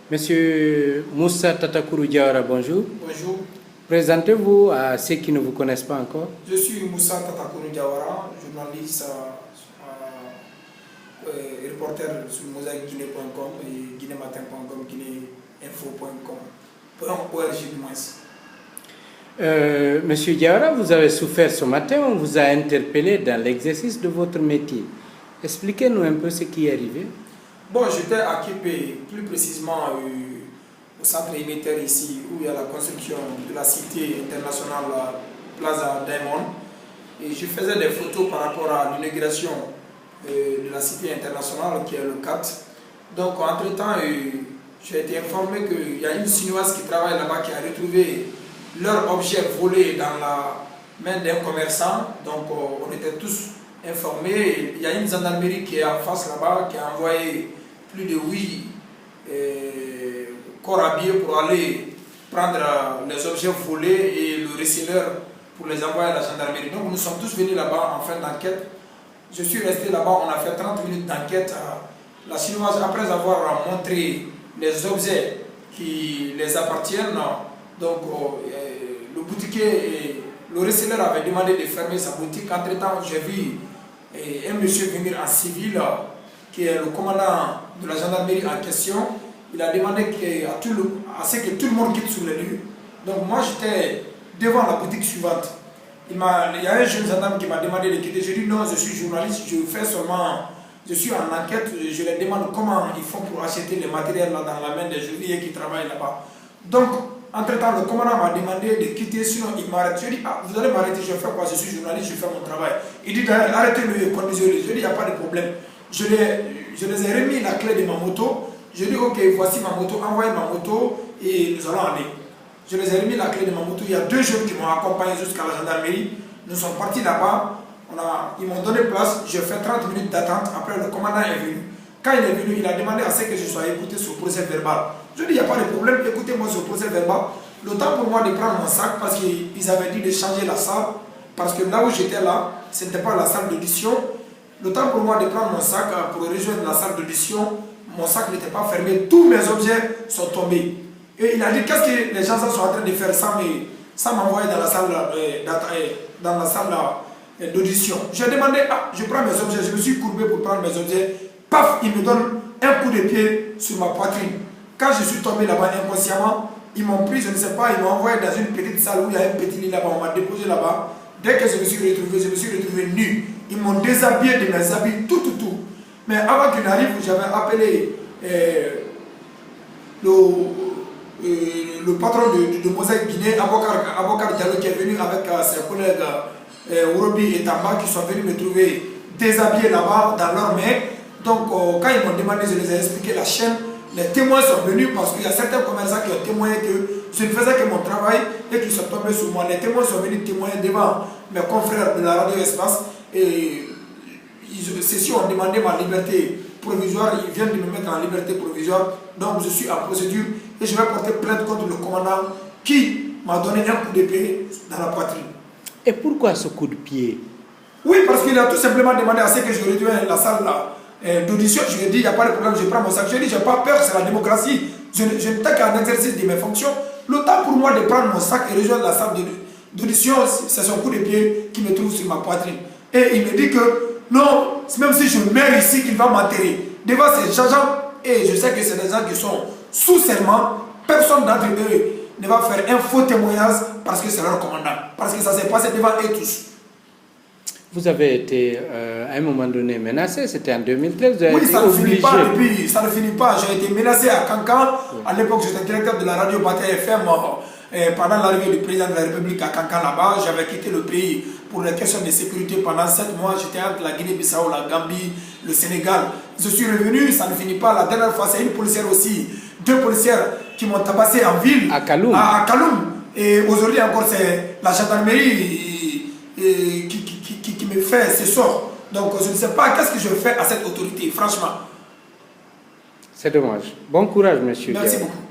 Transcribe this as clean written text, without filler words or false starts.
Monsieur Moussa Tatakourou Diawara, bonjour. Bonjour. Présentez-vous à ceux qui ne vous connaissent pas encore. Je suis Moussa Tatakourou Diawara, journaliste et reporter sur mosaicguinée.com et guinématin.com, guinéinfo.com, .org du moins. Monsieur Diawara, vous avez souffert ce matin, on vous a interpellé dans l'exercice de votre métier. Expliquez-nous un peu ce qui est arrivé. Bon, j'étais à Képé, plus précisément au centre immédiat ici, où il y a la construction de la cité internationale Plaza Diamond. Et je faisais des photos par rapport à l'inauguration de la cité internationale qui est le 4. Donc, entre-temps, j'ai été informé qu'il y a une Chinoise qui travaille là-bas qui a retrouvé leur objet volé dans la main d'un commerçant. Donc, on était tous informés. Il y a une gendarmerie qui est en face là-bas qui a envoyé plus de 8 corps habillés pour aller prendre les objets volés et le receleur pour les envoyer à la gendarmerie. Donc nous sommes tous venus là-bas en fin d'enquête. Je suis resté là-bas, on a fait 30 minutes d'enquête. La Chinoise, après avoir montré les objets qui les appartiennent, donc le boutiquier et le receleur avait demandé de fermer sa boutique. Entre-temps, j'ai vu un monsieur venir en civil, qui est le commandant de la gendarmerie en question. Il a demandé à ce que tout le monde quitte sur les lieux. Donc moi j'étais devant la boutique suivante. Il y a un jeune gendarme qui m'a demandé de quitter. J'ai dit non, je suis journaliste, je suis en enquête. Je leur demande comment ils font pour acheter les matériels là dans la main des ouvriers qui travaillent là-bas. Donc entre-temps, le commandant m'a demandé de quitter, sinon il m'arrête. Je dis, vous allez m'arrêter, je fais quoi? Je suis journaliste, je fais mon travail. Il dit, arrêtez-le, conduisez-le. Je dis, il n'y a pas de problème. Je les ai remis la clé de ma moto. Je dis, ok, voici ma moto, envoyez ma moto et nous allons aller. Je les ai remis la clé de ma moto. Il y a 2 jeunes qui m'ont accompagné jusqu'à la gendarmerie. Nous sommes partis là-bas. Ils m'ont donné place. J'ai fait 30 minutes d'attente. Après, le commandant est venu. Quand il est venu, il a demandé à ce que je sois écouté sur le procès verbal. Je dis, il n'y a pas de problème, écoutez-moi sur le procès verbal. Le temps pour moi de prendre mon sac, parce qu'ils avaient dit de changer la salle, parce que là où j'étais là, ce n'était pas la salle d'audition. Le temps pour moi de prendre mon sac pour rejoindre la salle d'audition, mon sac n'était pas fermé, tous mes objets sont tombés. Et il a dit, qu'est-ce que les gens sont en train de faire sans m'envoyer dans la salle d'audition. J'ai demandé, je prends mes objets, je me suis courbé pour prendre mes objets. Paf, il me donne un coup de pied sur ma poitrine. Quand je suis tombé là-bas inconsciemment, ils m'ont pris, je ne sais pas, ils m'ont envoyé dans une petite salle où il y a un petit lit là-bas, on m'a déposé là-bas. Dès que je me suis retrouvé nu. Ils m'ont déshabillé de mes habits, tout. Mais avant qu'il n'arrive, j'avais appelé le patron de Mosaïque Guinée, Abokar Diallo, qui est venu avec ses collègues Urobi et Tamba, qui sont venus me trouver déshabillé là-bas dans leurs mains. Donc quand ils m'ont demandé, je les ai expliqué la chaîne. Les témoins sont venus parce qu'il y a certains commerçants qui ont témoigné que je ne faisais que mon travail et qui sont tombés sur moi. Les témoins sont venus témoigner devant mes confrères de la radio Espace et ceux-ci ont demandé ma liberté provisoire. Ils viennent de me mettre en liberté provisoire. Donc je suis en procédure et je vais porter plainte contre le commandant qui m'a donné un coup de pied dans la poitrine. Et pourquoi ce coup de pied? Oui, parce qu'il a tout simplement demandé à ce que je rejoigne la salle là. D'audition, je lui ai dit, il n'y a pas de problème, je prends mon sac. Je lui ai dit, je n'ai pas peur, c'est la démocratie. Je ne t'ai qu'un exercice de mes fonctions. Le temps pour moi de prendre mon sac et rejoindre la salle d'audition, c'est son coup de pied qui me trouve sur ma poitrine. Et il me dit que, non, même si je meurs ici, qu'il va m'enterrer. Devant ces gens, et je sais que c'est des gens qui sont sous serment, personne d'entre eux ne va faire un faux témoignage parce que c'est leur commandant. Parce que ça s'est passé devant eux tous. Vous avez été à un moment donné menacé, c'était en 2013, vous avez oui, été ça ne obligé. finit pas depuis, ça ne finit pas. J'ai été menacé à Kankan. Oui. À l'époque, j'étais directeur de la radio Bataille FM. Pendant l'arrivée du président de la République à Kankan là-bas, j'avais quitté le pays pour les questions de sécurité pendant 7 mois. J'étais entre la Guinée-Bissau, la Gambie, le Sénégal. Je suis revenu, ça ne finit pas. La dernière fois, c'est une policière aussi, 2 policières qui m'ont tabassé en ville. À Kaloum. À Kaloum. Et aujourd'hui encore, c'est la gendarmerie qui me fait ce sort. Donc je ne sais pas qu'est-ce que je fais à cette autorité, franchement. C'est dommage. Bon courage, monsieur. Merci beaucoup.